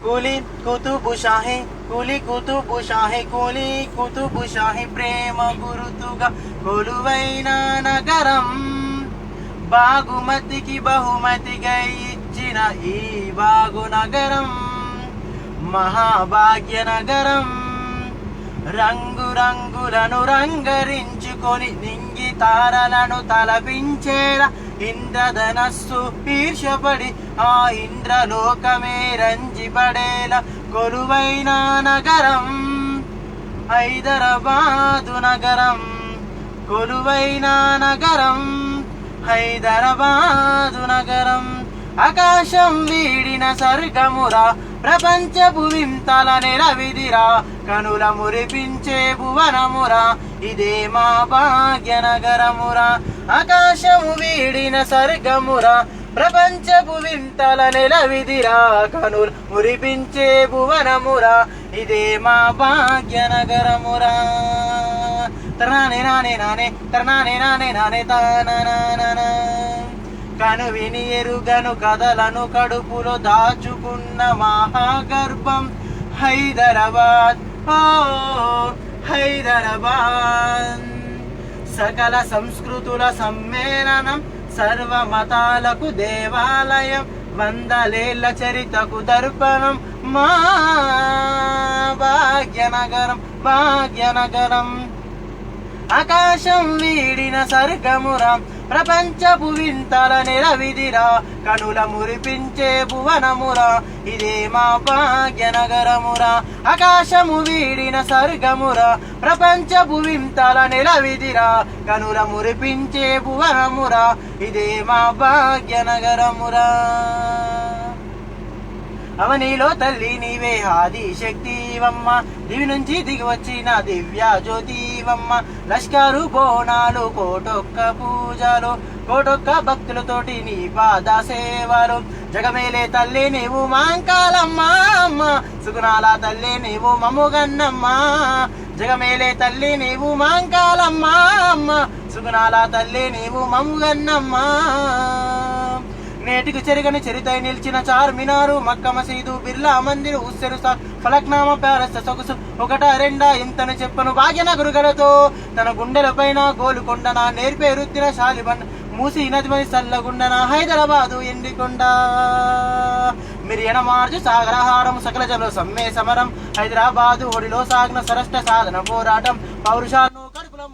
కూలి కుతుబుషాహి కూలి కుతుబుషాహి కూలి కుతుబుషాహి ప్రేమ గురుతుగా కొలువైన నగరం బాగుమతికి బహుమతిగా ఇచ్చిన ఈ బాగు నగరం మహాభాగ్య నగరం రంగు రంగులను రంగరించుకొని నింగి తారలను తలపించేలా ఇంద్రధనస్సు ఈర్షపడి ఆ ఇంద్రలోకమే రంజిపడేలా కొలువైన నగరం హైదరాబాదు నగరం కొలువైన నగరం హైదరాబాదు నగరం ఆకాశం వీడిన స్వర్గమురా ప్రపంచపు వింతల నెలవిదిరా కనుల మురిపించే భువనమురా ఇదే మా భాగ్యనగరమురా ఆకాశము వీడిన స్వర్గమురా ప్రపంచపు వింతల నెలవిదిరా కనుల మురిపించే భువనమురా ఇదే మా భాగ్యనగరమురా తరణే నానే నానే తరణే నానే నానే తానా కను విని ఎరుగను కథలను కడుపులో దాచుకున్న మహాగర్భం హైదరాబాద్ ఓ హైదరాబాద్ సకల సంస్కృతుల సమ్మేళనం సర్వమతాలకు దేవాలయం వందలేళ్ల చరితకు దర్పణం మా భాగ్యనగరం భాగ్యనగరం ఆకాశం వీడిన స్వర్గమురా ప్రపంచపు వింతల నెలవిదిరా కనుల మురిపించే భువనమురా ఇదే మా భాగ్యనగరమురా ఆకాశము వీడిన స్వర్గమురా ప్రపంచపు వింతల నెలవిదిరా కనుల మురిపించే భువనమురా ఇదే మా భాగ్యనగరమురా అవనిలో తల్లి నీవే ఆది శక్తివమ్మ దివి నుంచి దిగి వచ్చిన దివ్య జ్యోతివమ్మ లష్కరు బోనాలు కోటొక్క పూజలు కోటొక్క భక్తులతోటి నీ పాద సేవలు జగమేలే తల్లి నీవు మాంకాలమ్మ అమ్మ సుగుణాల తల్లి నీవు మముగన్నమ్మ జగమేలే తల్లి నీవు మాంకాలమ్మ అమ్మ సుగుణాల తల్లి నీవు మముగన్నమ్మ నేటికి చెరిగని చరితై నిలిచిన చార్మినారు మక్క మసీదు బిర్లా మందిర్ ఉస్సెరు ఫలక్నామా ప్యాలెస్ సొగసు ఒకట రెండా ఇంతను చెప్పను భాగ్యనగరుగలతో తన గుండెల పైన గోలుకొండన నేర్పే రుద్దిన శాలిబండ మూసి నదిమని సల్లగుండన హైదరాబాదు ఎండికొండ మిరియన మార్జు సాగరహారం సకల జల సమ్మె సమరం హైదరాబాదు ఒడిలో సాగిన సరష్ట సాధన పోరాటం పౌరుషాల